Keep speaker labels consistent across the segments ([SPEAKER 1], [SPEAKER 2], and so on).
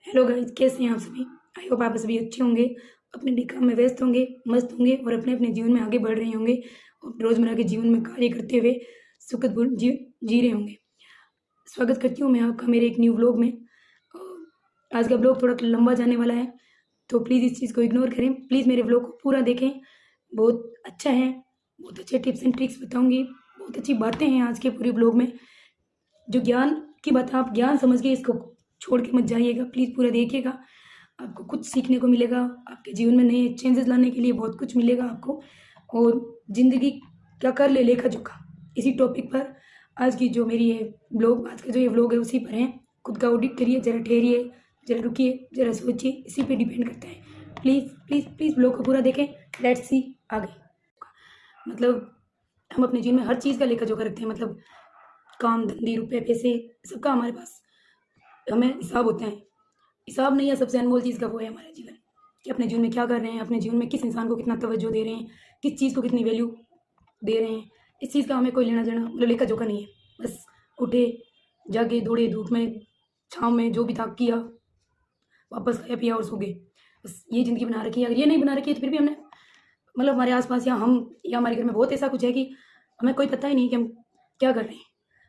[SPEAKER 1] Hello guys, कैसे हैं आप सभी। आई होप आप सभी अच्छे होंगे, अपने काम में व्यस्त होंगे, मस्त होंगे और अपने अपने जीवन में आगे बढ़ रहे होंगे और रोज़मर्रा के जीवन में कार्य करते हुए सुखद जी रहे होंगे। स्वागत करती हूँ मैं आपका मेरे एक न्यू व्लॉग में। आज का व्लॉग थोड़ा लंबा जाने वाला है, तो प्लीज़ इस चीज़ को इग्नोर करें। प्लीज़ मेरे व्लॉग को पूरा देखें, बहुत अच्छा है, बहुत अच्छे टिप्स एंड ट्रिक्स बताऊँगी, बहुत अच्छी बातें हैं आज के पूरे व्लॉग में। जो ज्ञान की बात आप ज्ञान समझ के इसको छोड़ के मत जाइएगा, प्लीज़ पूरा देखिएगा। आपको कुछ सीखने को मिलेगा, आपके जीवन में नए चेंजेस लाने के लिए बहुत कुछ मिलेगा आपको। और ज़िंदगी क्या कर ले लेखा जोखा, इसी टॉपिक पर आज की जो मेरी ये व्लॉग, आज का जो ये व्लॉग है उसी पर है। खुद का ऑडिट करिए, ज़रा ठहरिए, ज़रा रुकिए, ज़रा सोचिए, इसी पे डिपेंड करता है। प्लीज़ प्लीज़ प्लीज़ व्लॉग को पूरा देखें। लेट्स सी आगे। मतलब हम अपने जीवन में हर चीज़ का लेखा जोखा रखते हैं, मतलब काम धंधे रुपए पैसे सबका हमारे पास हमें हिसाब होते हैं। हिसाब नहीं है, सबसे अनमोल चीज़ का वो है हमारा जीवन, कि अपने जीवन में क्या कर रहे हैं, अपने जीवन में किस इंसान को कितना तवज्जो दे रहे हैं, किस चीज़ को कितनी वैल्यू दे रहे हैं। इस चीज़ का हमें कोई लेना देना मतलब लेखा जोखा नहीं है। बस उठे, जागे, दौड़े, धूप में छाँव में जो भी था किया, वापस खाया पिया और सो गए। बस ये ज़िंदगी बना रखी है। अगर ये नहीं बना रखी है तो फिर भी हमने मतलब हमारे आस-पास या हम या हमारे घर में बहुत ऐसा कुछ है कि हमें कोई पता ही नहीं कि हम क्या कर रहे हैं।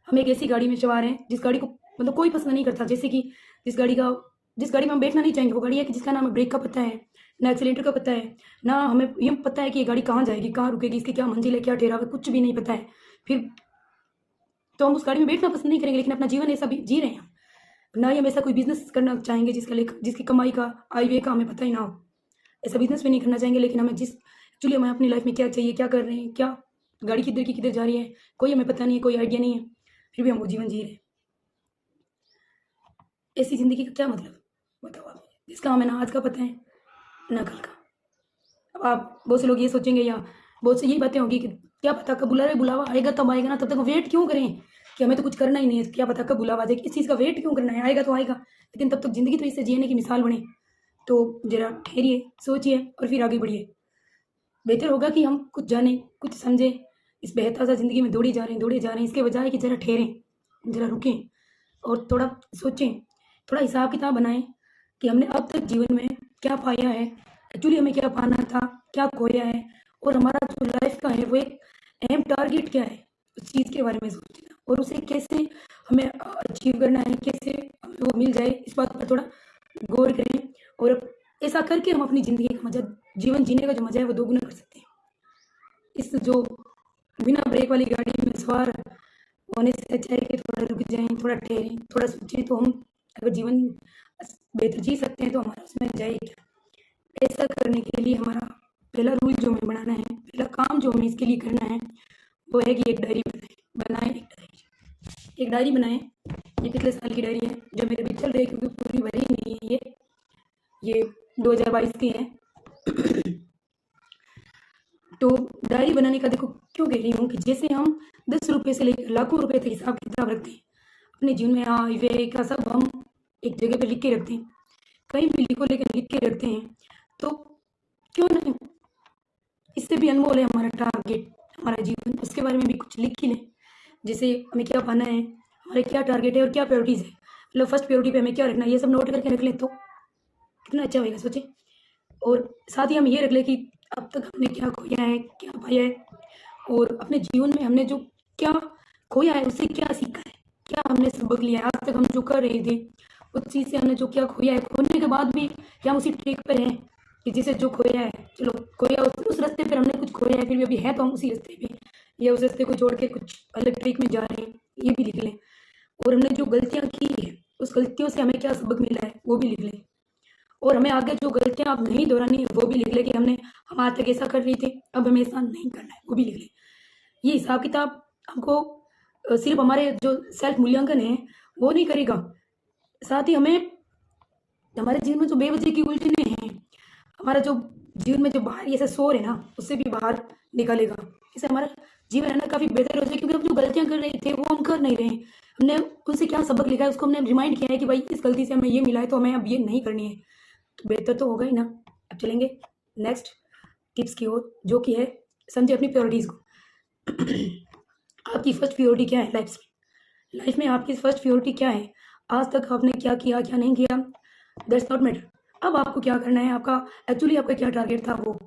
[SPEAKER 1] हम एक ऐसी गाड़ी में सवार हैं जिस गाड़ी को मतलब कोई पसंद नहीं करता। जैसे कि जिस गाड़ी में हम बैठना नहीं चाहेंगे, वो गाड़ी है कि जिसका ना हमें ब्रेक का पता है, ना एक्सीलेटर का पता है, ना हमें ये पता है कि ये गाड़ी कहाँ जाएगी, कहाँ रुकेगी, इसकी क्या मंजिल है, क्या ठहराव है, कुछ भी नहीं पता है। फिर तो हम उस गाड़ी में बैठना पसंद नहीं करेंगे, लेकिन अपना जीवन ऐसा भी जी रहे हैं हम। ना ही हम ऐसा कोई बिज़नेस करना चाहेंगे जिसकी कमाई का आय व्यय का हमें पता ही ना हो। ऐसा बिज़नेस भी नहीं करना चाहेंगे, लेकिन हमें एक्चुअली हमें अपनी लाइफ में क्या चाहिए, क्या कर रहे हैं, क्या गाड़ी किधर की किधर जा रही है, कोई हमें पता नहीं है, कोई आइडिया नहीं है, फिर भी हम वो जीवन जी रहे हैं। ऐसी ज़िंदगी का क्या मतलब बताओ आप, जिसका हमें ना आज का पता है ना कल का। अब आप बहुत से लोग ये सोचेंगे या बहुत सी यही बातें होगी कि क्या पता कब बुलावा आएगा, तब आएगा ना, तब तक वेट क्यों करें कि हमें तो कुछ करना ही नहीं है, क्या पता कब बुलावा आ जाए, इस चीज़ का वेट क्यों करना है, आएगा तो आएगा, लेकिन तब तक ज़िंदगी तो इससे जीने की मिसाल बने। तो ज़रा ठहरिए, सोचिए और फिर आगे बढ़िए। बेहतर होगा कि हम कुछ जानें, कुछ समझें। इस बेताज़ा ज़िंदगी में दौड़े जा रहे हैं, इसके बजाय कि ज़रा ठहरें, ज़रा रुकें और थोड़ा सोचें, थोड़ा हिसाब किताब बनाएँ कि हमने अब तक जीवन में क्या पाया है, एक्चुअली हमें क्या पाना था, क्या खोया है, और हमारा जो लाइफ का है वो एक अहम टारगेट क्या है, उस चीज़ के बारे में सोचना और उसे कैसे हमें अचीव करना है, कैसे हमें वो मिल जाए, इस बात पर थोड़ा गौर करें। और ऐसा करके हम अपनी ज़िंदगी का मज़ा, जीवन जीने का जो मज़ा है वो दोगुना कर सकते हैं। इस जो बिना ब्रेक वाली गाड़ी में सवार होने से अच्छा है कि थोड़ा रुक जाएँ, थोड़ा ठहरें, थोड़ा सोचें, तो हम अगर जीवन बेहतर जी सकते हैं तो हमारा उसमें जाए क्या। ऐसा करने के लिए हमारा पहला रूल जो हमें बनाना है, पहला काम जो हमें इसके लिए करना है, वो है कि एक डायरी बनाएँ एक डायरी बनाएँ। ये पिछले साल की डायरी है, जो मेरे अभी चल रही है क्योंकि पूरी भरी नहीं है ये 2022 की है। तो डायरी बनाने का देखो क्यों कह रही हूँ कि जैसे हम 10 रुपये से लेकर लाखों रुपए तक हिसाब किताब रखते हैं, अपने जीवन में आय व्यय का सब हम एक जगह पे लिख के रखते हैं, कहीं भी लिखो लेकिन लिख के रखते हैं, तो क्यों नहीं इससे भी अनमोल है हमारा टारगेट, हमारा जीवन, उसके बारे में भी कुछ लिख ही लें। जैसे हमें क्या पाना है, हमारे क्या टारगेट है और क्या प्रायोरिटीज़ है, मतलब फर्स्ट प्रायोरिटी पे हमें क्या रखना है, ये सब नोट करके रख लें तो कितना अच्छा होएगा, सोचें। और साथ ही हम ये रख लें कि अब तक हमने क्या खोया है, क्या पाया है, और अपने जीवन में हमने जो क्या खोया है उससे क्या सीखा है, क्या हमने सबक लिया है। आज तक हम जो कर रहे थे उस चीज़ से हमने जो क्या खोया है, खोने के बाद भी क्या हम उसी ट्रैक पर हैं कि जिसे जो खोया है, चलो खोया उस रास्ते पर हमने कुछ खोया है, फिर भी अभी है तो हम उसी रास्ते पे, या उस रास्ते को छोड़ के कुछ अलग ट्रैक में जा रहे हैं, ये भी लिख लें। और हमने जो गलतियाँ की है उस गलतियों से हमें क्या सबक मिला है वो भी लिख लें। और हमें आगे जो गलतियाँ अब नहीं दोहरानी है वो भी लिख लें कि हम आज तक ऐसा कर रहे थे, अब हमें ऐसा नहीं करना है, वो भी लिख लें। ये हिसाब किताब हमको सिर्फ हमारे जो सेल्फ मूल्यांकन है वो नहीं करेगा, साथ ही हमें हमारे जीवन में जो बेवजह की उलझने हैं, हमारा जो जीवन में जो बाहर ऐसा शोर है ना, उससे भी बाहर निकालेगा। इससे हमारा जीवन है ना काफ़ी बेहतर हो जाए, क्योंकि हम जो गलतियाँ कर रहे थे वो हम कर नहीं रहे हैं। हमने उनसे क्या सबक लिखा है उसको हमने रिमाइंड किया है कि भाई इस गलती से हमें ये मिला है तो हमें अब ये नहीं करनी है, तो बेहतर तो होगा ही ना। अब चलेंगे नेक्स्ट टिप्स की ओर, जो कि है समझे अपनी प्रायोरिटीज़ को। आपकी फर्स्ट प्रायोरिटी क्या है लाइफ में आपकी फर्स्ट प्रायोरिटी क्या है, आज तक आपने क्या किया क्या नहीं किया, दैट्स नॉट मैटर। अब आपको क्या करना है, आपका एक्चुअली आपका क्या टारगेट था वो।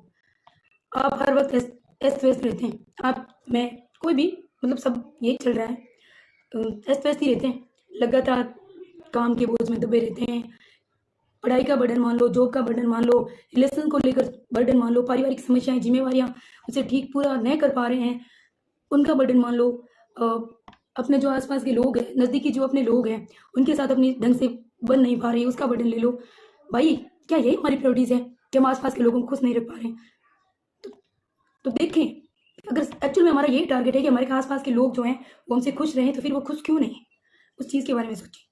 [SPEAKER 1] आप हर वक्त अस्त व्यस्त रहते हैं, आप मैं कोई भी, मतलब सब यही चल रहा है, अस्त व्यस्त ही रहते हैं, लगातार काम के बोझ में दबे रहते हैं। पढ़ाई का बर्डन मान लो, जॉब का बर्डन मान लो, रिलेशन को लेकर बर्डन मान लो, पारिवारिक समस्याएं, जिम्मेवारियां उसे ठीक पूरा नहीं कर पा रहे हैं, उनका बर्डन मान लो। अपने जो आसपास के लोग हैं, नज़दीकी जो अपने लोग हैं, उनके साथ अपनी ढंग से बन नहीं पा रहे, उसका बर्डन ले लो। भाई क्या यही हमारी प्रायोरिटीज़ है कि हम आसपास के लोगों को खुश नहीं रख पा रहे हैं? तो देखें, अगर एक्चुअल में हमारा यही टारगेट है कि हमारे आसपास के लोग जो हैं वो हमसे खुश रहें, तो फिर वो खुश क्यों नहीं है, उस चीज़ के बारे में सोचें।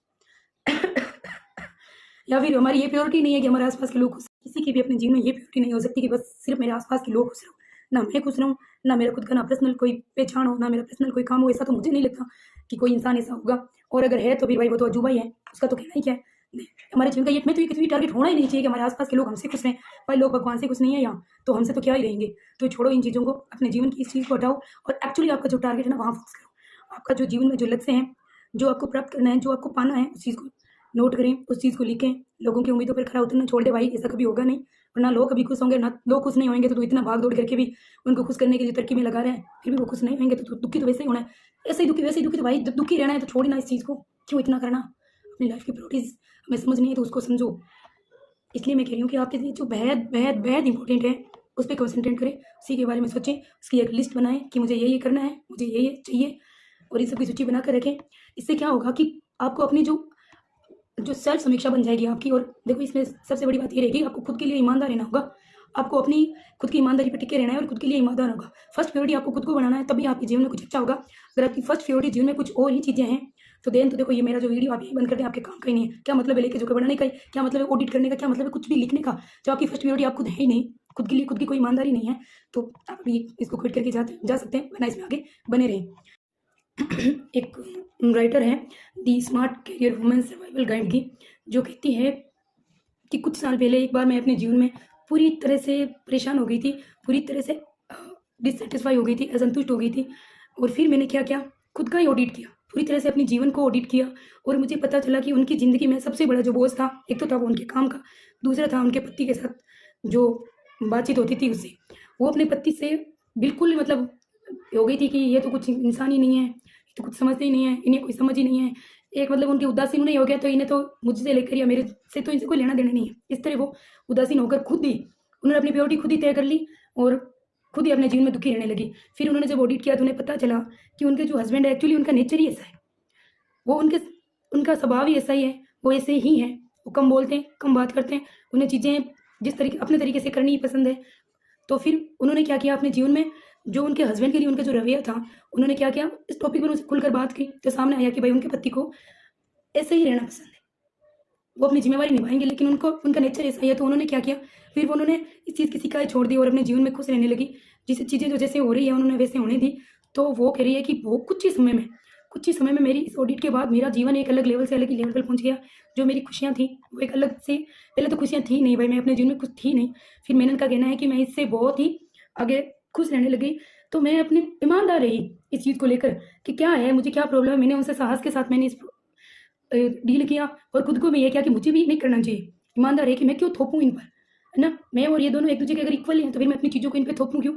[SPEAKER 1] या फिर हमारी ये प्रायोरिटी नहीं है कि हमारे आसपास के लोग खुश, किसी की भी अपने जीवन में ये प्रायोरिटी नहीं हो सकती कि बस सिर्फ मेरे आसपास के लोग खुश रहो, ना मैं खुश रहूँ, ना मेरा खुद का ना पर्सनल कोई पहचान हो, ना मेरा पर्सनल कोई काम हो। ऐसा तो मुझे नहीं लगता कि कोई इंसान ऐसा होगा, और अगर है तो फिर भाई वो तो अजूबा ही है, उसका तो कहना ही क्या है। नहीं, हमारे जीवन का ये में तो ये किसी भी टारगेट होना ही नहीं चाहिए कि हमारे आसपास के लोग हमसे खुश रहें। भाई लोग भगवान से खुश नहीं है यहाँ, तो हमसे तो क्या ही रहेंगे। तो छोड़ो इन चीज़ों को, अपने जीवन की इस चीज़ को हटाओ और एक्चुअली आपका जो टारगेट है ना वहाँ फोकस करो। आपका जो जीवन में जो लक्ष्य है, जो आपको प्राप्त करना है, जो आपको पाना है, उस चीज़ को नोट करें, उस चीज़ को लिखें। लोगों की उम्मीदों पर खरा उतरना छोड़ दे भाई, ऐसा कभी होगा नहीं। और ना लोग कभी खुश होंगे, ना लोग खुश नहीं होंगे, तो इतना भाग दौड़ करके भी उनको खुश करने के लिए तरकीब में लगा रहे हैं, फिर भी वो खुश नहीं होंगे, तो दुखी तो वैसे ही होना है। ऐसे ही दुखी वैसे ही दुखी, तो भाई दुखी रहना है तो छोड़ ना इस चीज़ को, क्यों इतना करना। अपनी लाइफ की प्रायोरिटीज हमें समझनी है तो उसको समझो। इसलिए मैं कह रही हूँ कि आपके लिए जो बेहद बेहद बेहद इंपॉर्टेंट है उस पर कंसंट्रेट करें, उसी के बारे में सोचें, उसकी एक लिस्ट बनाएं कि मुझे ये करना है, मुझे ये चाहिए, और इस सब की सूची बना कर रखें। इससे क्या होगा कि आपको अपनी जो जो सेल्फ समीक्षा बन जाएगी आपकी। और देखो इसमें सबसे बड़ी बात ये रहेगी, आपको खुद के लिए ईमानदार रहना होगा, आपको अपनी खुद की ईमानदारी पर टिके रहना है और खुद के लिए ईमानदार होगा। फर्स्ट प्रायोरिटी आपको खुद को बनाना है, तभी आपके जीवन में कुछ अच्छा होगा। अगर आपकी फर्स्ट प्रायोरिटी जीवन में कुछ और ही चीज़ें हैं तो देन तो देखो ये मेरा जो वीडियो आप यही बंद कर दें, आपके काम का ही नहीं है। क्या मतलब है लेके जो बनाने का, क्या मतलब है ऑडिट करने का, क्या मतलब है कुछ भी लिखने का, जो आपकी फर्स्ट प्रायोरिटी आप खुद है ही नहीं, खुद के लिए खुद की कोई ईमानदारी नहीं है, तो आप अभी इसको क्विट करके जा सकते हैं, वरना इसमें आगे बने रहें। एक राइटर है the smart career women survival guide की, जो कहती है कि कुछ साल पहले एक बार मैं अपने जीवन में पूरी तरह से परेशान हो गई थी, पूरी तरह से डिससेटिस्फाई हो गई थी, असंतुष्ट हो गई थी। और फिर मैंने क्या किया, खुद का ही ऑडिट किया, पूरी तरह से अपने जीवन को ऑडिट किया, और मुझे पता चला कि उनकी ज़िंदगी में सबसे बड़ा जो बोझ था, एक तो था वो उनके काम का, दूसरा था उनके पति के साथ जो बातचीत होती थी उससे। वो अपने पति से बिल्कुल मतलब हो गई थी कि ये तो कुछ इंसान ही नहीं है, ये तो कुछ समझते ही नहीं है, इन्हें कोई समझ ही नहीं है। एक मतलब उनकी उदासीन नहीं हो गया, तो इन्हें तो मुझसे लेकर या मेरे से तो इनसे कोई लेना देना नहीं है। इस तरह वो उदासीन होकर खुद ही उन्होंने अपनी प्रायोरिटी खुद ही तय कर ली और खुद ही अपने जीवन में दुखी रहने लगी। फिर उन्होंने जब ऑडिट किया तो उन्हें पता चला कि उनके जो हस्बैंड है एक्चुअली उनका नेचर ही ऐसा है, वो उनका स्वभाव ही ऐसा ही है, वो ऐसे ही हैं, वो कम बोलते हैं, कम बात करते हैं, उन्हें चीज़ें जिस तरीके अपने तरीके से करनी ही पसंद है। तो फिर उन्होंने क्या किया अपने जीवन में, जो उनके हस्बैंड के लिए उनका जो रवैया था, उन्होंने क्या किया, इस टॉपिक पर उनसे खुलकर बात की, तो सामने आया कि भाई उनके पति को ऐसे ही रहना पसंद है, वो अपनी जिम्मेवारी निभाएंगे लेकिन उनको उनका नेचर ऐसा ही है। तो उन्होंने क्या किया, फिर वो उन्होंने इस चीज़ की शिकायत छोड़ दी और अपने जीवन में खुश रहने लगी, जिससे चीज़ें जो जैसे हो रही है उन्होंने वैसे होने दी। तो वो कह रही है कि वो कुछ ही समय में मेरी इस ऑडिट के बाद मेरा जीवन एक अलग लेवल से अलग ही लेवल पर पहुंच गया। जो मेरी खुशियाँ थी वो एक अलग से, पहले तो खुशियाँ थी नहीं भाई, मैं अपने जीवन में कुछ थी नहीं, फिर मैंने उनका कहना है कि मैं इससे बहुत ही आगे खुश रहने लगी। तो मैं अपनी ईमानदार रही इस चीज़ को लेकर कि क्या है, मुझे क्या प्रॉब्लम है, मैंने उनसे साहस के साथ मैंने इस डील किया और खुद को भी ये किया कि मुझे भी नहीं करना चाहिए, ईमानदार है कि मैं क्यों थोपूँ इन पर, है ना। मैं और ये दोनों एक दूसरे के अगर इक्वल हैं तो फिर मैं अपनी चीज़ों को इन पे थोपूँ क्यों।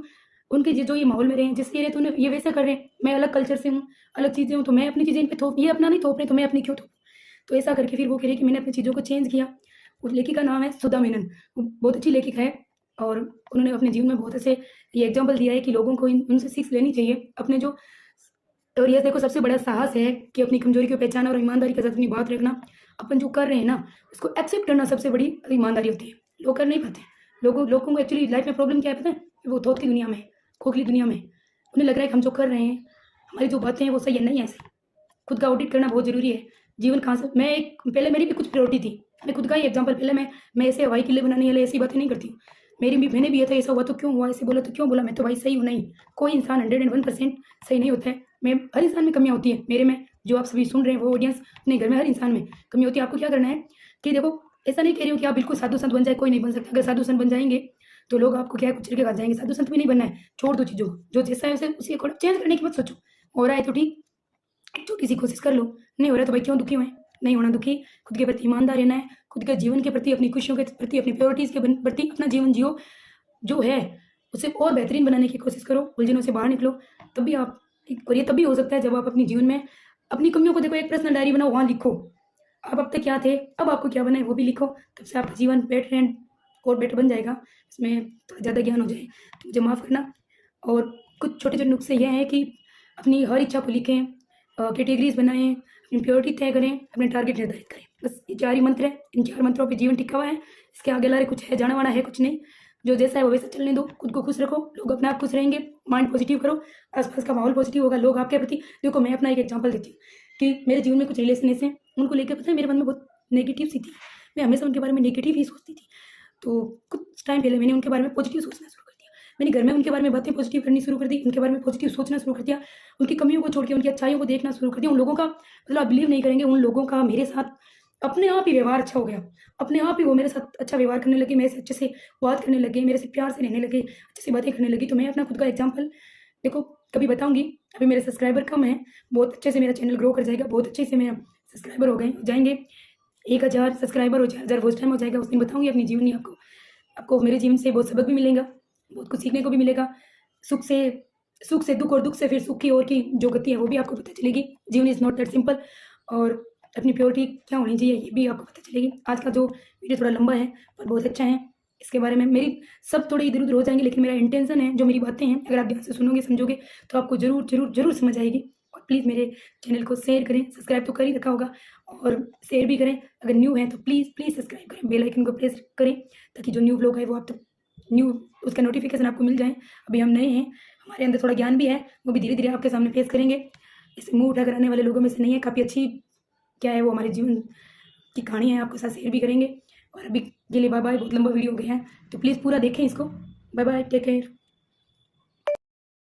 [SPEAKER 1] उनके जो ये माहौल में रहे हैं, जिससे रहे तो उन्हें ये वैसा कर रहे हैं, मैं अलग कल्चर से हूँ, अलग चीज़ें हूँ, तो मैं अपनी चीज़ें इन पे थोप, ये अपना नहीं थोप रहे तो मैं अपनी क्यों थोपूँ। तो ऐसा करके फिर वो कह रही कि मैंने अपनी चीज़ों को चेंज किया। उस लेखिका का नाम है सुधा मेनन, वो बहुत अच्छी लेखिका है और उन्होंने अपने जीवन में बहुत ऐसे ये एग्जाम्पल दिया है कि लोगों को उनसे सीख लेनी चाहिए अपने जो। और ये देखो सबसे बड़ा साहस है कि अपनी कमजोरी को पहचाना और ईमानदारी के साथ अपनी बात रखना, अपन जो कर रहे हैं ना उसको एक्सेप्ट करना सबसे बड़ी ईमानदारी होती है। लोग कर नहीं पाते, लोगों को एक्चुअली लाइफ में प्रॉब्लम क्या है पता है, वो थोथ की दुनिया में, खोखली दुनिया में उन्हें लग रहा है कि हम जो कर रहे हैं, हमारी जो बातें हैं वो सही है, नहीं है ऐसे। खुद का ऑडिट करना बहुत ज़रूरी है। जीवन कहाँ से, मैं एक पहले मेरी भी कुछ प्रायोरिटी थी, मैं खुद का ही एग्जाम्पल, पहले मैं ऐसे हवाई किले बनाने वाले ऐसी बातें नहीं करती हूँ। मैंने भी ये था, ऐसा हुआ तो क्यों हुआ, ऐसे बोला तो क्यों बोला, मैं तो भाई सही हूँ नहीं। कोई इंसान 101% सही नहीं होता है, मैं हर इंसान में कमियाँ होती है, मेरे में जो आप सभी सुन रहे हैं वो ऑडियंस, अपने घर में हर इंसान में कमी होती है। आपको क्या करना है कि देखो, ऐसा नहीं कह रही हूँ कि आप बिल्कुल साधु संत बन जाए, कोई नहीं बन सकता। अगर साधु संत बन जाएंगे तो लोग आपको क्या है कुचल के खा जाएंगे। साधु संत भी नहीं बनना है, छोड़ दो चीज़ों को, जो जैसा है उसे उसी अकॉर्डिंग चेंज करने की मत सोचो। हो रहा है तो ठीक, छोटी सी कोशिश कर लो, नहीं हो रहा तो भाई क्यों दुखी हुए, नहीं होना दुखी, खुद के प्रति ईमानदार रहना है, खुद के जीवन के प्रति, अपनी खुशियों के प्रति, अपनी प्रायोरिटीज़ के प्रति अपना जीवन जियो, जो है उसे और बेहतरीन बनाने की कोशिश करो, उलझनों से बाहर निकलो। तभी आप और ये तभी हो सकता है जब आप अपने जीवन में अपनी कमियों को देखो, एक पर्सनल डायरी बनाओ, वहाँ लिखो आप अब तक क्या थे, अब आपको क्या बनना है वो भी लिखो। तब से आपका जीवन बेटर एंड और बेटर बन जाएगा। इसमें थोड़ा ज़्यादा ज्ञान हो जाए तो मुझे माफ़ करना। और कुछ छोटे-छोटे नुस्खे ये हैं कि अपनी हर इच्छा को लिखें, कैटेगरीज़ बनाएँ, अपनी प्रायोरिटी तय करें, अपने टारगेट निर्धारित करें। बस ये 4 ही मंत्र हैं, इन 4 मंत्रों पे जीवन टिका हुआ है। इसके आगे अलावा कुछ है जाना-माना है कुछ नहीं। जो जैसा है वो वैसा चलने दो, खुद को खुश रखो, लोग अपने आप खुश रहेंगे, माइंड पॉजिटिव करो, आस-पास का माहौल पॉजिटिव होगा, लोग आपके प्रति देखो मैं अपना एक एग्जांपल देती हूँ कि मेरे जीवन में कुछ रिलेशन ऐसे हैं, उनको लेके पता है मेरे मन में बहुत नेगेटिव सी थी। मैं हमेशा उनके बारे में नेगेटिव ही सोचती थी। तो कुछ टाइम पहले मैंने उनके बारे में पॉजिटिव सोचना शुरू कर दिया। मैंने घर में उनके बारे में बातें पॉजिटिव करनी शुरू कर दी, उनके बारे में पॉजिटिव सोचना शुरू कर दिया, उनकी कमियों को छोड़ के उनकी अच्छाइयों को देखना शुरू कर दिया। उन लोगों का मतलब आप बिलीव नहीं करेंगे, उन लोगों का मेरे साथ अपने आप ही व्यवहार अच्छा हो गया। अपने आप ही वो मेरे साथ अच्छा व्यवहार करने लगे, मेरे से अच्छे से बात करने लगे, मेरे से प्यार से रहने लगे, अच्छे से बातें करने लगी। तो मैं अपना खुद का एग्जाम्पल देखो कभी बताऊँगी। अभी मेरे सब्सक्राइबर कम हैं, बहुत अच्छे से मेरा चैनल ग्रो कर जाएगा, बहुत अच्छे से मेरा सब्सक्राइबर हो जाएँगे। 1000 सब्सक्राइबर हो 1000 वॉच टाइम हो जाएगा, उस दिन बताऊँगी अपनी जीवनी आपको। आपको मेरे जीवन से बहुत सबक भी मिलेगा, बहुत कुछ सीखने को भी मिलेगा। सुख से दुःख और दुःख से फिर सुख की ओर की जो गति है वो भी आपको पता चलेगी। जीवन इज़ नॉट दैट सिंपल। और अपनी प्रायोरिटी क्या होनी चाहिए ये भी आपको पता चलेगी। आज का जो वीडियो थोड़ा लंबा है पर बहुत अच्छा है। इसके बारे में मेरी सब थोड़े इधर-उधर हो जाएँगे, लेकिन मेरा इंटेंशन है, जो मेरी बातें हैं अगर आप ध्यान से सुनोगे, समझोगे तो आपको ज़रूर समझ आएगी। और प्लीज़ मेरे चैनल को शेयर करें, सब्सक्राइब तो कर ही रखा होगा और शेयर भी करें। अगर न्यू हैं तो प्लीज़ सब्सक्राइब करें, बेल आइकन को प्रेस करें ताकि जो न्यू व्लॉग है वो आप तक न्यू उसका नोटिफिकेशन आपको मिल जाए। अभी हम नए हैं, हमारे अंदर थोड़ा ज्ञान भी है, वो भी धीरे-धीरे आपके सामने पेश करेंगे। इसे मुँह उठाकर आने वाले लोगों में से नहीं है, काफ़ी अच्छी क्या है वो हमारे जीवन की कहानी है, आपके साथ शेयर भी करेंगे। और अभी के लिए बाय बाय, बहुत लंबा वीडियो हो गया है तो प्लीज़ पूरा देखें इसको। Bye bye, take care.